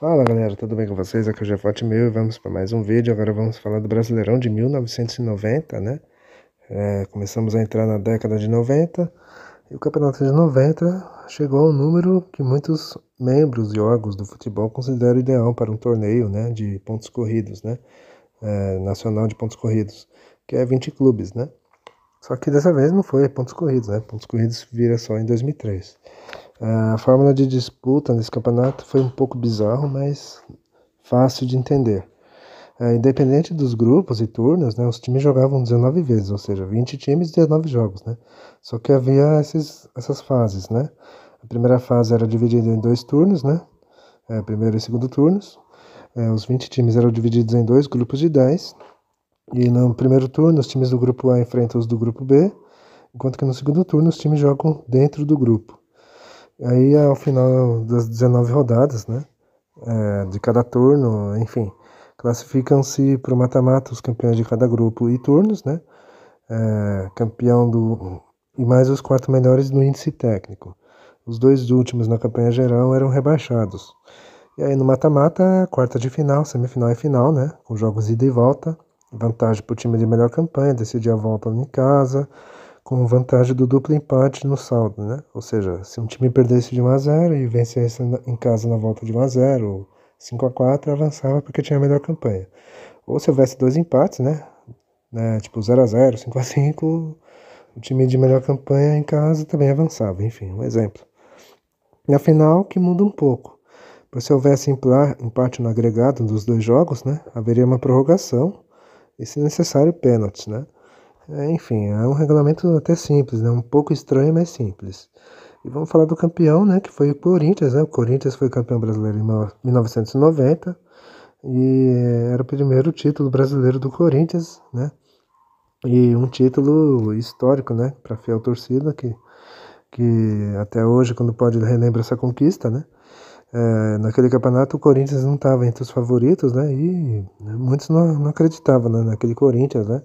Fala galera, tudo bem com vocês? Aqui é o Jefote Meu e vamos para mais um vídeo. Agora vamos falar do Brasileirão de 1990, né? Começamos a entrar na década de 90 e o campeonato de 90 chegou ao número que muitos membros e órgãos do futebol consideram ideal para um torneio, né, de pontos corridos, né? Nacional de pontos corridos, que é 20 clubes, né? Só que dessa vez não foi pontos corridos, né? Pontos corridos vira só em 2003. A fórmula de disputa nesse campeonato foi um pouco bizarro, mas fácil de entender. Independente dos grupos e turnos, né, os times jogavam 19 vezes, ou seja, 20 times, 19 jogos, né? Só que havia essas fases, né? A primeira fase era dividida em dois turnos, né? Primeiro e segundo turnos. Os 20 times eram divididos em dois grupos de 10. E no primeiro turno, os times do grupo A enfrentam os do grupo B, enquanto que no segundo turno os times jogam dentro do grupo. Aí, ao final das 19 rodadas, né? De cada turno, enfim, classificam-se para o mata-mata os campeões de cada grupo e turnos, né? Campeão do e mais os quatro melhores no índice técnico. Os dois últimos na campanha geral eram rebaixados. E aí no mata-mata, quarta de final, semifinal e final, né? Com jogos ida e volta. Vantagem para o time de melhor campanha, decidir a volta em casa, com vantagem do duplo empate no saldo, né? Ou seja, se um time perdesse de 1 a 0 e vencesse em casa na volta de 1 a 0 ou 5 a 4, avançava porque tinha a melhor campanha. Ou se houvesse dois empates, né? Tipo 0 a 0, 5 a 5, o time de melhor campanha em casa também avançava. Enfim, um exemplo. Na final, que muda um pouco. Pois se houvesse empate no agregado dos dois jogos, né? Haveria uma prorrogação e, se necessário, pênaltis, né? Enfim, é um regulamento até simples, né? Um pouco estranho, mas simples. E vamos falar do campeão, né? Que foi o Corinthians, né? O Corinthians foi campeão brasileiro em 1990 e era o primeiro título brasileiro do Corinthians, né? E um título histórico, né? Para a fiel torcida que até hoje, quando pode, relembra essa conquista, né? Naquele campeonato o Corinthians não estava entre os favoritos, né? E muitos não acreditavam, né, naquele Corinthians, né?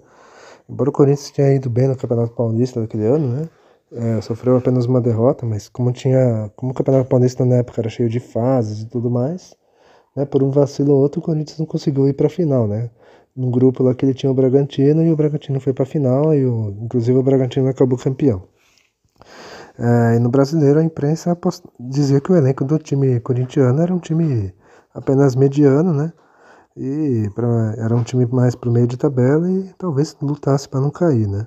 Embora o Corinthians tenha ido bem no Campeonato Paulista daquele ano, né? Sofreu apenas uma derrota, mas como o Campeonato Paulista na época era cheio de fases e tudo mais, né? Por um vacilo ou outro, o Corinthians não conseguiu ir para a final, né? Num grupo lá que ele tinha o Bragantino e o Bragantino foi para a final e inclusive o Bragantino acabou campeão. E no Brasileiro a imprensa dizia que o elenco do time corintiano era um time apenas mediano, né? Era um time mais pro meio de tabela e talvez lutasse para não cair, né?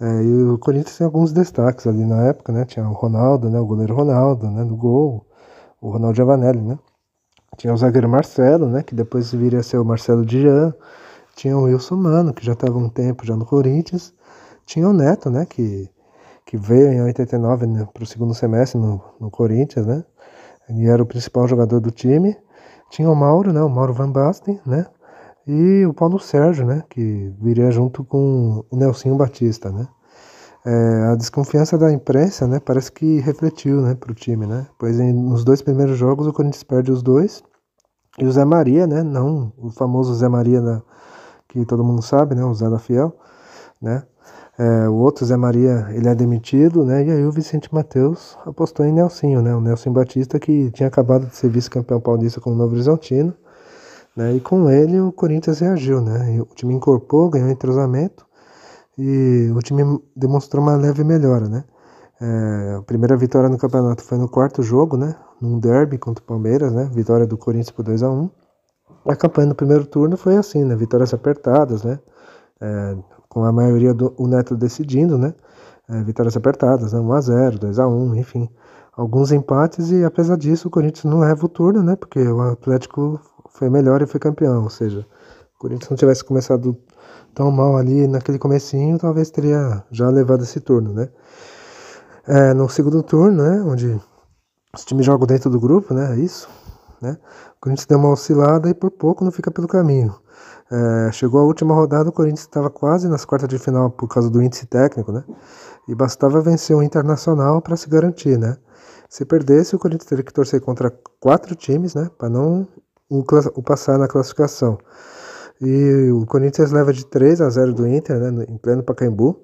E o Corinthians tem alguns destaques ali na época, né? Tinha o Ronaldo, né? O goleiro Ronaldo, né? No gol, o Ronaldo Giovanelli, né? Tinha o zagueiro Marcelo, né? Que depois viria a ser o Marcelo Dian. Tinha o Wilson Mano, que já estava um tempo já no Corinthians. Tinha o Neto, né? Que veio em 89, né, para o segundo semestre no Corinthians, né? Ele era o principal jogador do time. Tinha o Mauro, né? O Mauro Van Basten, né? E o Paulo Sérgio, né? Que viria junto com o Nelsinho Batista, né? A desconfiança da imprensa, né? Parece que refletiu, né? Pro time, né? Pois nos dois primeiros jogos o Corinthians perde os dois. E o Zé Maria, né? Não o famoso Zé Maria que todo mundo sabe, né? O Zé da Fiel, né? O outro Zé Maria, ele é demitido, né? E aí o Vicente Matheus apostou em Nelsinho, né? O Nelson Batista, que tinha acabado de ser vice-campeão paulista com o Novo Horizontino, né? E com ele o Corinthians reagiu, né? E o time incorporou, ganhou entrosamento e o time demonstrou uma leve melhora, né? A primeira vitória no campeonato foi no quarto jogo, né? Num derby contra o Palmeiras, né? Vitória do Corinthians por 2 a 1. A campanha no primeiro turno foi assim, né? Vitórias apertadas, né? Com a maioria o Neto decidindo, né? Vitórias apertadas, né? 1 a 0, 2 a 1, enfim. Alguns empates e apesar disso o Corinthians não leva o turno, né? Porque o Atlético foi melhor e foi campeão, ou seja, o Corinthians não tivesse começado tão mal ali naquele comecinho, talvez teria já levado esse turno, né? No segundo turno, né? Onde os times jogam dentro do grupo, né? É isso, né? O Corinthians deu uma oscilada e por pouco não fica pelo caminho. Chegou a última rodada, o Corinthians estava quase nas quartas de final por causa do índice técnico, né? E bastava vencer o Internacional para se garantir, né? Se perdesse, o Corinthians teria que torcer contra 4 times, né? Para não o passar na classificação. E o Corinthians leva de 3 a 0 do Inter, né? Em pleno Pacaembu.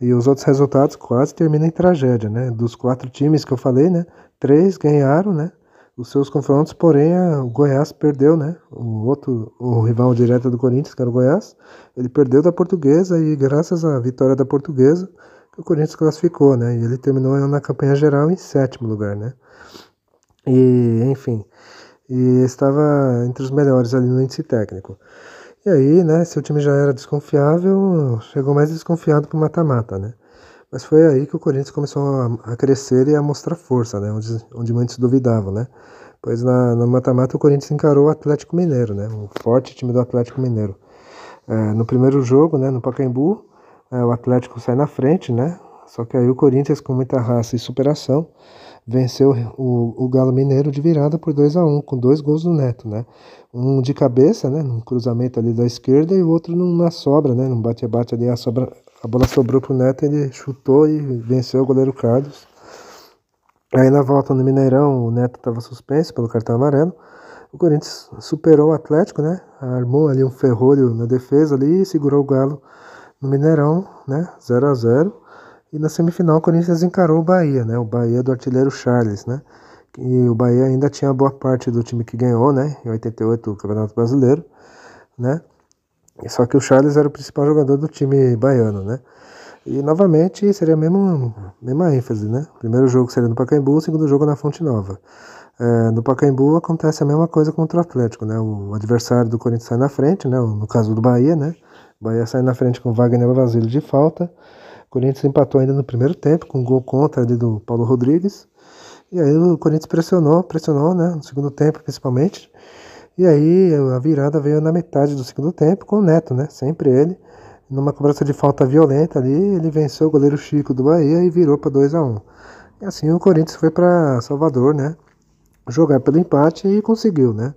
E os outros resultados quase terminam em tragédia, né? Dos 4 times que eu falei, né? 3 ganharam, né? os seus confrontos, porém o Goiás perdeu, né? O rival direto do Corinthians, que era o Goiás, ele perdeu da Portuguesa e graças à vitória da Portuguesa, que o Corinthians classificou, né? E ele terminou na campanha geral em 7º lugar, né? E, enfim, e estava entre os melhores ali no índice técnico. E aí, né, se o time já era desconfiável, chegou mais desconfiado pro mata-mata, né? Mas foi aí que o Corinthians começou a crescer e a mostrar força, né? Onde muitos duvidavam, né? Pois no mata-mata o Corinthians encarou o Atlético Mineiro, né? Um forte time do Atlético Mineiro. No primeiro jogo, né, no Pacaembu, o Atlético sai na frente, né? Só que aí o Corinthians, com muita raça e superação, venceu o Galo Mineiro de virada por 2-1, com 2 gols do Neto, né? Um de cabeça, né, num cruzamento ali da esquerda, e o outro numa sobra, né, num bate-bate ali, a bola sobrou pro Neto, ele chutou e venceu o goleiro Carlos. Aí na volta no Mineirão, o Neto estava suspenso pelo cartão amarelo. O Corinthians superou o Atlético, né? Armou ali um ferrolho na defesa ali e segurou o Galo no Mineirão, né? 0-0. E na semifinal o Corinthians encarou o Bahia, né? O Bahia do artilheiro Charles, né? E o Bahia ainda tinha boa parte do time que ganhou, né? Em 88 o Campeonato Brasileiro, né? Só que o Charles era o principal jogador do time baiano, né? E novamente seria a mesma ênfase, né? O primeiro jogo seria no Pacaembu, o segundo jogo na Fonte Nova. No Pacaembu acontece a mesma coisa contra o Atlético, né? O adversário do Corinthians sai na frente, né? No caso do Bahia, né? O Bahia sai na frente com Wagner Basílio de falta. O Corinthians empatou ainda no primeiro tempo, com um gol contra ali do Paulo Rodrigues. E aí o Corinthians pressionou, né? No segundo tempo, principalmente. E aí a virada veio na metade do segundo tempo com o Neto, né? Sempre ele. Numa cobrança de falta violenta ali, ele venceu o goleiro Chico do Bahia e virou para 2-1. E assim o Corinthians foi para Salvador, né? Jogar pelo empate e conseguiu, né?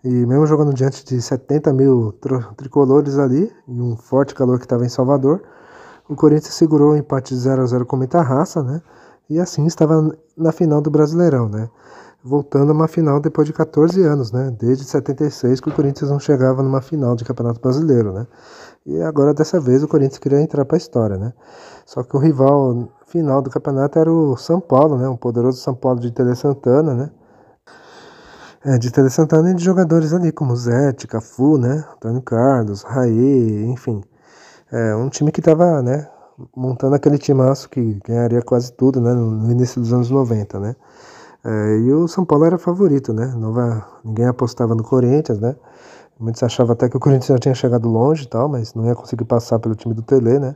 E mesmo jogando diante de 70 mil tricolores ali, e um forte calor que estava em Salvador, o Corinthians segurou o empate de 0-0 com muita raça, né? E assim estava na final do Brasileirão, né? Voltando a uma final depois de 14 anos, né? Desde 76 que o Corinthians não chegava numa final de Campeonato Brasileiro, né? E agora dessa vez o Corinthians queria entrar para a história, né? Só que o rival final do campeonato era o São Paulo, né? O poderoso São Paulo de Tele Santana, né? De Tele Santana e de jogadores ali como Zete, Cafu, né? Antônio Carlos, Raí, enfim. Um time que estava, né? Montando aquele timaço que ganharia quase tudo, né? No início dos anos 90, né? E o São Paulo era favorito, né? Ninguém apostava no Corinthians, né? Muitos achavam até que o Corinthians já tinha chegado longe e tal, mas não ia conseguir passar pelo time do Tele, né?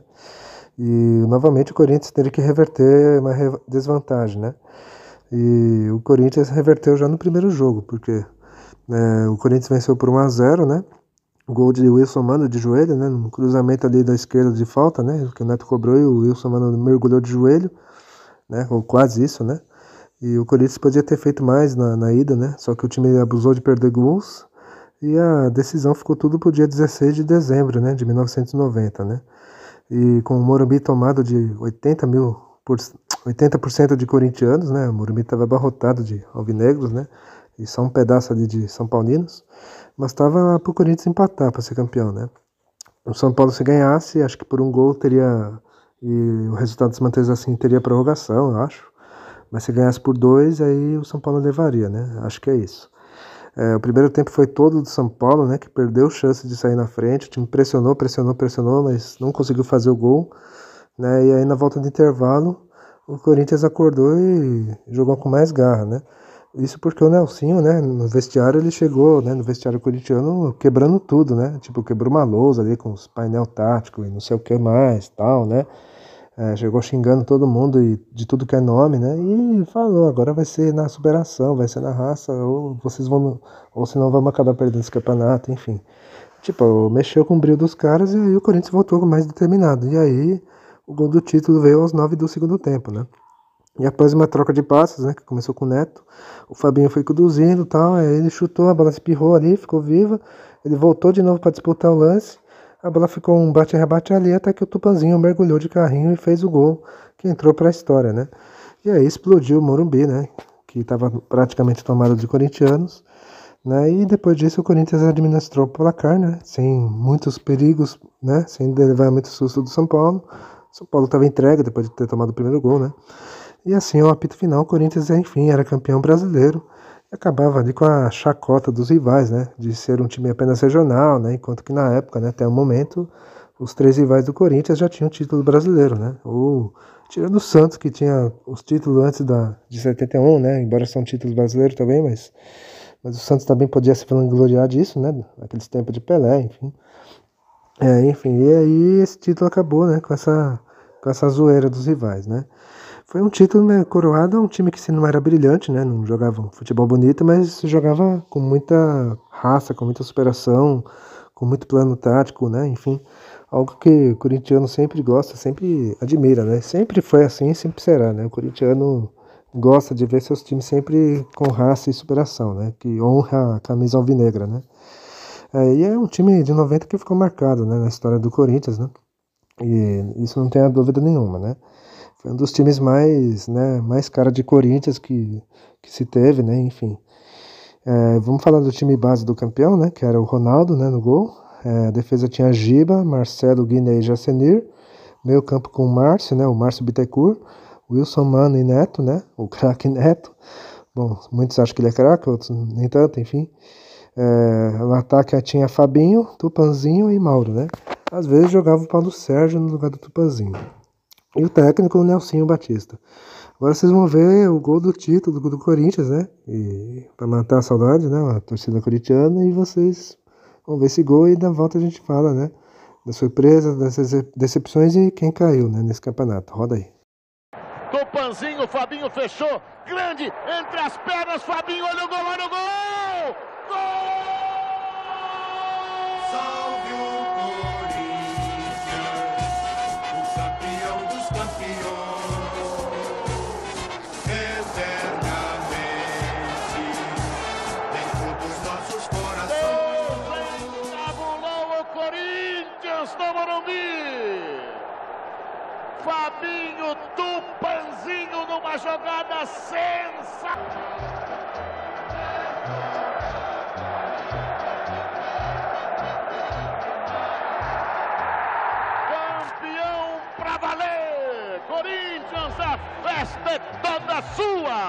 E novamente o Corinthians teria que reverter uma desvantagem, né? E o Corinthians reverteu já no primeiro jogo, porque o Corinthians venceu por 1-0, né? O gol de Wilson Mano de joelho, né? No cruzamento ali da esquerda de falta, né? Que o Neto cobrou e o Wilson Mano mergulhou de joelho, né? Ou quase isso, né? E o Corinthians podia ter feito mais na ida, né? Só que o time abusou de perder gols. E a decisão ficou tudo pro dia 16 de dezembro, né, de 1990, né? E com o Morumbi tomado de 80% de corintianos, né? O Morumbi estava abarrotado de alvinegros, né? E só um pedaço ali de São Paulinos. Mas estava pro Corinthians empatar para ser campeão, né? O São Paulo, se ganhasse, acho que por um gol teria... E o resultado se mantesse assim, teria prorrogação, eu acho. Mas se ganhasse por 2, aí o São Paulo levaria, né? Acho que é isso. O primeiro tempo foi todo do São Paulo, né? Que perdeu chance de sair na frente. O time pressionou, mas não conseguiu fazer o gol, né? E aí na volta de intervalo, o Corinthians acordou e jogou com mais garra, né? Isso porque o Nelsinho, né? No vestiário ele chegou, né? No vestiário corintiano quebrando tudo, né? Tipo, quebrou uma lousa ali com os painel tático e não sei o que mais, tal, né? Chegou xingando todo mundo e de tudo que é nome, né? E falou, agora vai ser na superação, vai ser na raça, ou senão vamos acabar perdendo esse campeonato, enfim. Tipo, mexeu com o brilho dos caras e aí o Corinthians voltou mais determinado. E aí o gol do título veio aos 9 do segundo tempo, né? E após uma troca de passes, né, que começou com o Neto, o Fabinho foi conduzindo e tal, aí ele chutou, a bola espirrou ali, ficou viva, ele voltou de novo para disputar o lance, a bola ficou um bate-rebate ali, até que o Tupanzinho mergulhou de carrinho e fez o gol, que entrou para a história, né? E aí explodiu o Morumbi, né, que estava praticamente tomado de corintianos, né, e depois disso o Corinthians administrou o placar, né, sem muitos perigos, né, sem levar muito susto do São Paulo. São Paulo estava entregue depois de ter tomado o primeiro gol, né? E assim, ao apito final, o Corinthians, enfim, era campeão brasileiro acabava ali com a chacota dos rivais, né, de ser um time apenas regional, né, enquanto que na época, né, até o momento, os três rivais do Corinthians já tinham título brasileiro, né, ou tirando o Santos, que tinha os títulos antes de 71, né, embora são títulos brasileiros também, mas o Santos também podia se vangloriar disso, né, naqueles tempos de Pelé, enfim. Enfim, e aí esse título acabou, né, com essa zoeira dos rivais, né. Foi um título, né, coroado a um time que se não era brilhante, né, não jogava um futebol bonito, mas jogava com muita raça, com muita superação, com muito plano tático, né, enfim, algo que o corintiano sempre gosta, sempre admira, né, sempre foi assim e sempre será, né, o corintiano gosta de ver seus times sempre com raça e superação, né, que honra a camisa alvinegra, né. E é um time de 90 que ficou marcado, né, na história do Corinthians, né, e isso não tem a dúvida nenhuma, né. Foi um dos times mais, né, mais cara de Corinthians que se teve, né, enfim. Vamos falar do time base do campeão, né, que era o Ronaldo, né, no gol. A defesa tinha Giba, Marcelo, Guiné e Jacenir. Meio campo com o Márcio, né, o Márcio Bittencourt, Wilson Mano e Neto, né, o craque Neto. Bom, muitos acham que ele é craque, outros nem tanto, enfim. No ataque tinha Fabinho, Tupanzinho e Mauro, né. Às vezes jogava o Paulo Sérgio no lugar do Tupanzinho. E o técnico, o Nelsinho Batista. Agora vocês vão ver o gol do título do Corinthians, né? E para matar a saudade, né? A torcida corintiana. E vocês vão ver esse gol e da volta a gente fala, né? Das surpresas, das decepções e quem caiu, né? Nesse campeonato. Roda aí. Tupanzinho, Fabinho fechou. Grande, entre as pernas, Fabinho, olha o gol, olha o gol! Gol! Salve o Corinthians, o campeão dos campeões, eternamente dentro dos nossos corações. Deus encabulou o Corinthians no Morumbi. Fabinho, Tupanzinho numa jogada sensacional. Pra valer! Corinthians, a festa é toda sua!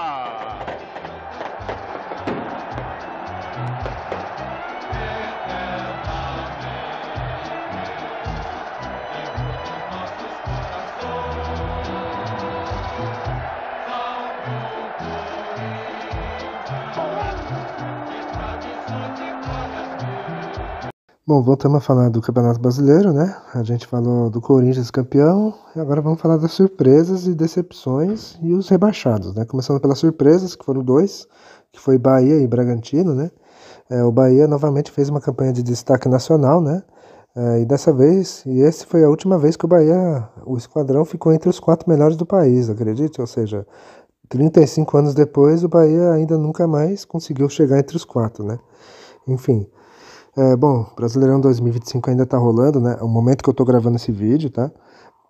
Bom, voltamos a falar do Campeonato Brasileiro, né? A gente falou do Corinthians campeão, e agora vamos falar das surpresas e decepções e os rebaixados, né? Começando pelas surpresas, que foram dois, que foi Bahia e Bragantino, né? O Bahia novamente fez uma campanha de destaque nacional, né? E dessa vez, e esse foi a última vez que o esquadrão ficou entre os 4 melhores do país, acredite? Ou seja, 35 anos depois, o Bahia ainda nunca mais conseguiu chegar entre os 4, né? Enfim. Bom, Brasileirão 2025 ainda tá rolando, né? É o momento que eu tô gravando esse vídeo, tá?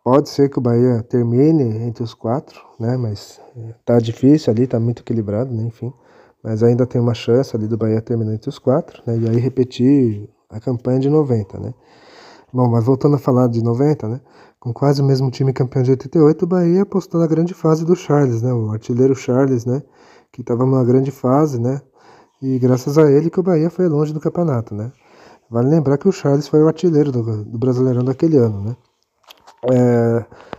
Pode ser que o Bahia termine entre os 4, né? Mas tá difícil ali, tá muito equilibrado, né? Enfim. Mas ainda tem uma chance ali do Bahia terminar entre os 4, né? E aí repetir a campanha de 90, né? Bom, mas voltando a falar de 90, né? Com quase o mesmo time campeão de 88, o Bahia apostou na grande fase do Charles, né? O artilheiro Charles, né? Que tava numa grande fase, né? E graças a ele que o Bahia foi longe do campeonato, né? Vale lembrar que o Charles foi o artilheiro do Brasileirão daquele ano, né?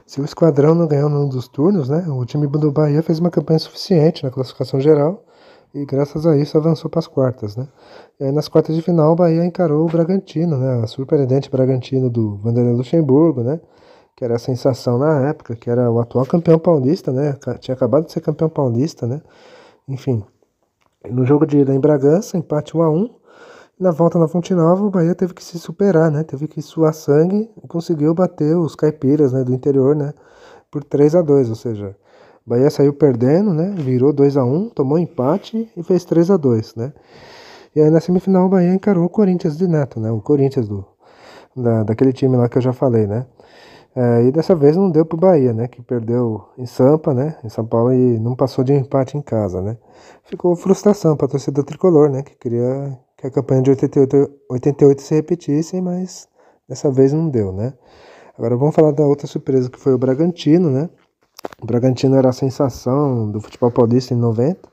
Se o esquadrão não ganhou num dos turnos, né? O time do Bahia fez uma campanha suficiente na classificação geral e graças a isso avançou para as quartas, né? E aí nas quartas de final o Bahia encarou o Bragantino, né? A surpreendente Bragantino do Vanderlei Luxemburgo, né? Que era a sensação na época, que era o atual campeão paulista, né? Tinha acabado de ser campeão paulista, né? Enfim. No jogo de ida em Bragança, empate 1-1. Na volta na Fonte Nova, o Bahia teve que se superar, né? Teve que suar sangue e conseguiu bater os caipiras, né, do interior, né? Por 3-2, ou seja, o Bahia saiu perdendo, né? Virou 2-1, tomou empate e fez 3-2, né? E aí na semifinal o Bahia encarou o Corinthians de Neto, né? O Corinthians daquele time lá que eu já falei, né? E dessa vez não deu pro Bahia, né? Que perdeu em Sampa, né? Em São Paulo e não passou de empate em casa, né? Ficou frustração pra torcida tricolor, né? Que queria que a campanha de 88 se repetisse, mas dessa vez não deu, né? Agora vamos falar da outra surpresa que foi o Bragantino, né? O Bragantino era a sensação do futebol paulista em 90.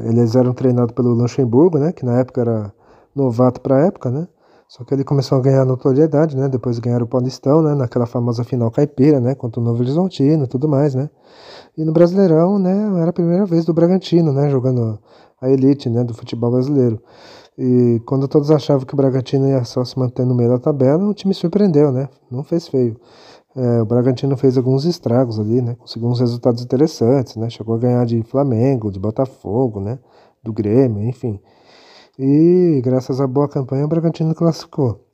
Eles eram treinados pelo Luxemburgo, né? Que na época era novato para a época, né? Só que ele começou a ganhar notoriedade, né? Depois ganharam o Paulistão, né? Naquela famosa final caipira, né? Contra o Novo Horizontino e tudo mais, né? E no Brasileirão, né? Era a primeira vez do Bragantino, né? Jogando a elite, né? Do futebol brasileiro. E quando todos achavam que o Bragantino ia só se manter no meio da tabela, o time surpreendeu, né? Não fez feio. O Bragantino fez alguns estragos ali, né? Conseguiu uns resultados interessantes, né? Chegou a ganhar de Flamengo, de Botafogo, né? Do Grêmio, enfim. E graças à boa campanha, o Bragantino classificou.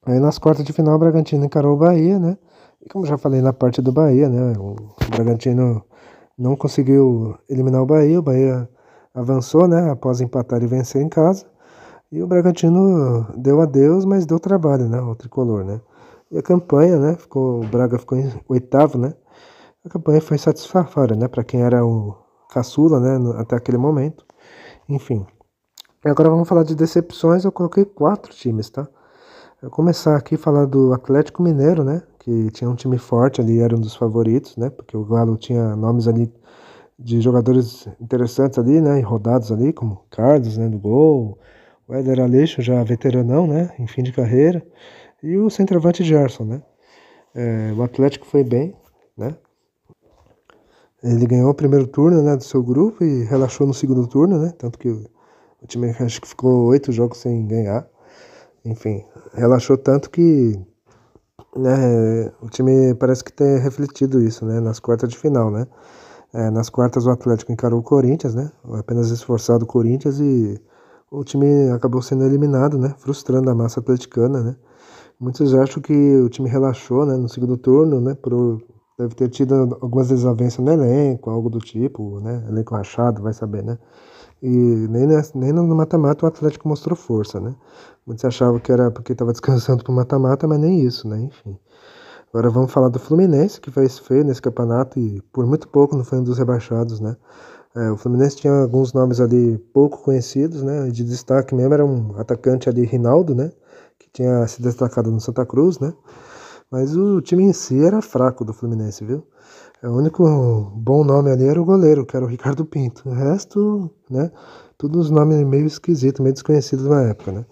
Aí nas quartas de final, o Bragantino encarou o Bahia, né? E como já falei na parte do Bahia, né? O Bragantino não conseguiu eliminar o Bahia avançou, né? Após empatar e vencer em casa. E o Bragantino deu adeus, mas deu trabalho, né? O tricolor, né? E a campanha, né? O Braga ficou em oitavo, né? A campanha foi satisfatória, né? Para quem era o caçula, né? Até aquele momento. Enfim. E agora vamos falar de decepções. Eu coloquei 4 times, tá? Eu vou começar aqui a falar do Atlético Mineiro, né? Que tinha um time forte ali, era um dos favoritos, né? Porque o Galo tinha nomes ali de jogadores interessantes ali, né? E rodados ali, como Carlos, né? Do gol. O Éder Aleixo, já veteranão, né? Em fim de carreira. E o centroavante Gerson, né? O Atlético foi bem, né? Ele ganhou o primeiro turno, né? Do seu grupo e relaxou no segundo turno, né? Tanto que o time acho que ficou 8 jogos sem ganhar. Enfim, relaxou tanto que, né, o time parece que tem refletido isso, né, nas quartas de final, né. Nas quartas o Atlético encarou o Corinthians, né, apenas esforçado o Corinthians e o time acabou sendo eliminado, né, frustrando a massa atleticana, né. Muitos acham que o time relaxou, né, no segundo turno, né, deve ter tido algumas desavenças no elenco, algo do tipo, né, elenco rachado, vai saber, né. E nem no mata-mata o Atlético mostrou força, né? Muitos achavam que era porque estava descansando pro mata-mata, mas nem isso, né? Enfim. Agora vamos falar do Fluminense, que fez feio nesse campeonato e por muito pouco não foi um dos rebaixados, né? O Fluminense tinha alguns nomes ali pouco conhecidos, né? De destaque mesmo era um atacante ali, Rinaldo, né? Que tinha se destacado no Santa Cruz, né? Mas o time em si era fraco do Fluminense, viu? O único bom nome ali era o goleiro, que era o Ricardo Pinto. O resto, né? Todos os nomes meio esquisitos, meio desconhecidos na época, né?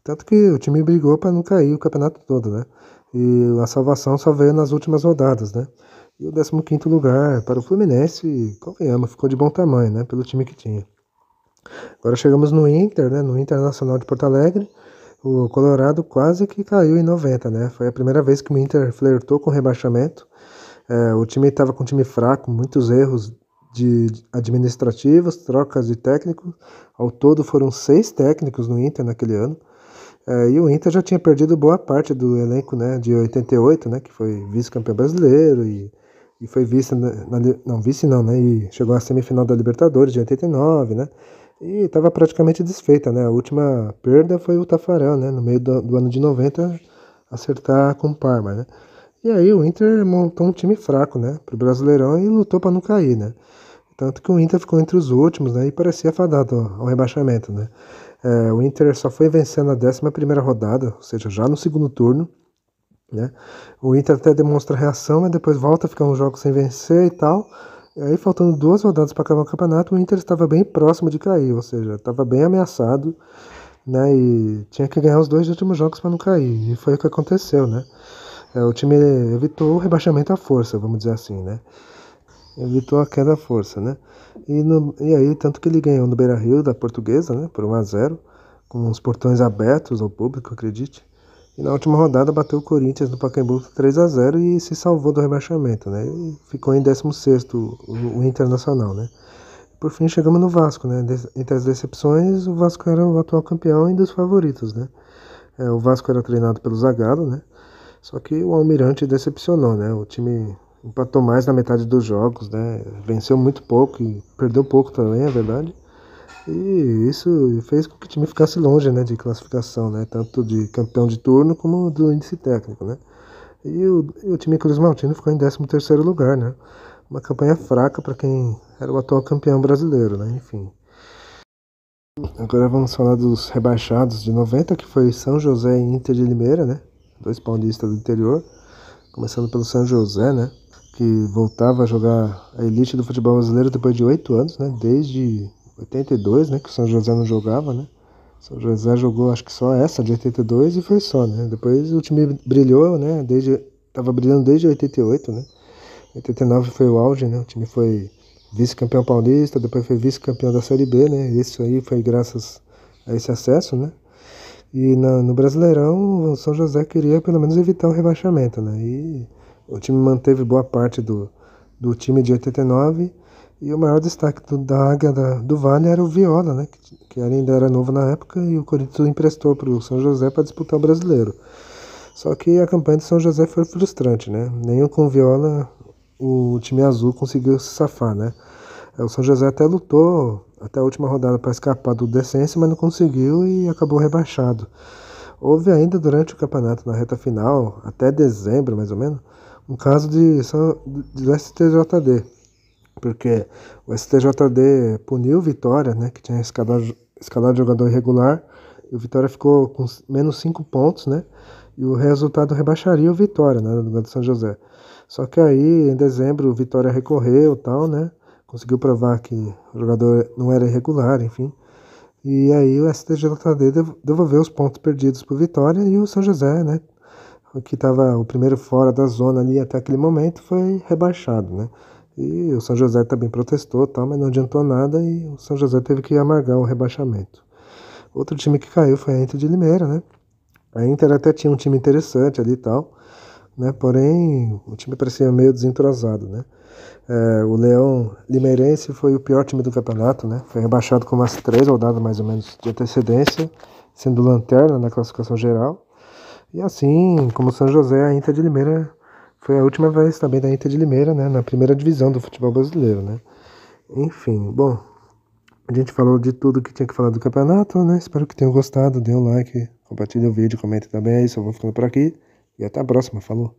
Tanto que o time brigou para não cair o campeonato todo, né? E a salvação só veio nas últimas rodadas, né? E o 15º lugar para o Fluminense, convenhamos, ficou de bom tamanho, né? Pelo time que tinha. Agora chegamos no Inter, né? No Internacional de Porto Alegre. O Colorado quase que caiu em 90, né? Foi a primeira vez que o Inter flertou com rebaixamento. O time estava com um time fraco, muitos erros administrativos, trocas de técnicos. Ao todo foram 6 técnicos no Inter naquele ano. E o Inter já tinha perdido boa parte do elenco, né, de 88, né, que foi vice-campeão brasileiro e foi vice, não, vice não, né, e chegou à semifinal da Libertadores de 89, né, e estava praticamente desfeita, né, a última perda foi o Tafarel, né, no meio do ano de 90, acertar com o Parma, né. E aí o Inter montou um time fraco, né, pro Brasileirão e lutou para não cair, né. Tanto que o Inter ficou entre os últimos, né, e parecia fadado ao rebaixamento, né. O Inter só foi vencendo a 11ª rodada, ou seja, já no segundo turno, né. O Inter até demonstra reação, mas depois volta a ficar uns jogos sem vencer e tal. E aí, faltando 2 rodadas para acabar o campeonato, o Inter estava bem próximo de cair, ou seja, estava bem ameaçado, né, e tinha que ganhar os 2 últimos jogos para não cair. E foi o que aconteceu, né. O time evitou o rebaixamento à força, vamos dizer assim, né? Evitou a queda à força, né? E aí, tanto que ele ganhou no Beira-Rio da Portuguesa, né? Por 1-0, com os portões abertos ao público, acredite. E na última rodada bateu o Corinthians no Pacaembu 3-0 e se salvou do rebaixamento, né? E ficou em 16º o Internacional, né? Por fim, chegamos no Vasco, né? Entre as decepções, o Vasco era o atual campeão e dos favoritos, né? O Vasco era treinado pelo Zagallo, né? Só que o Almirante decepcionou, né? O time empatou mais na metade dos jogos, né? Venceu muito pouco e perdeu pouco também, é verdade. E isso fez com que o time ficasse longe, né, de classificação, né? Tanto de campeão de turno como do índice técnico, né? E o time Cruz Maltino ficou em 13º lugar, né? Uma campanha fraca para quem era o atual campeão brasileiro, né? Enfim. Agora vamos falar dos rebaixados de 90, que foi São José e Inter de Limeira, né? 2 paulistas do interior, começando pelo São José, né, que voltava a jogar a elite do futebol brasileiro depois de 8 anos, né, desde 82, né? Que o São José não jogava, né? O São José jogou acho que só essa de 82 e foi só, né? Depois o time brilhou, né? Tava brilhando desde 88, né? 89 foi o auge, né? O time foi vice-campeão paulista, depois foi vice-campeão da Série B, né? Isso aí foi graças a esse acesso, né? E no Brasileirão, o São José queria pelo menos evitar o rebaixamento, né? E o time manteve boa parte do time de 89 e o maior destaque da Águia do Vale era o Viola, né? Que ainda era novo na época e o Corinthians emprestou para o São José para disputar o Brasileiro. Só que a campanha do São José foi frustrante, né? Nem com o Viola o time azul conseguiu se safar, né? O São José até lutou até a última rodada para escapar do descenso, mas não conseguiu e acabou rebaixado. Houve ainda durante o campeonato, na reta final, até dezembro mais ou menos, um caso do STJD, porque o STJD puniu o Vitória, né, que tinha escalado jogador irregular, e o Vitória ficou com menos 5 pontos, né, e o resultado rebaixaria o Vitória, né, no lugar do São José. Só que aí, em dezembro, o Vitória recorreu e tal, né, conseguiu provar que o jogador não era irregular, enfim. E aí o STJD devolveu os pontos perdidos para o Vitória e o São José, né, que estava o primeiro fora da zona ali até aquele momento, foi rebaixado, né. E o São José também protestou, tal, mas não adiantou nada e o São José teve que amargar o rebaixamento. Outro time que caiu foi a Inter de Limeira, né. A Inter até tinha um time interessante ali e tal, né, porém o time parecia meio desentrosado, né. O Leão Limeirense foi o pior time do campeonato, né? Foi rebaixado com umas 3 rodadas mais ou menos de antecedência, sendo lanterna na classificação geral. E assim, como o São José, a Inter de Limeira foi a última vez também da Inter de Limeira, né? Na primeira divisão do futebol brasileiro, né? Enfim, bom, a gente falou de tudo que tinha que falar do campeonato, né? Espero que tenham gostado, dê um like, compartilhe o vídeo, comente também. É isso, eu vou ficando por aqui e até a próxima, falou!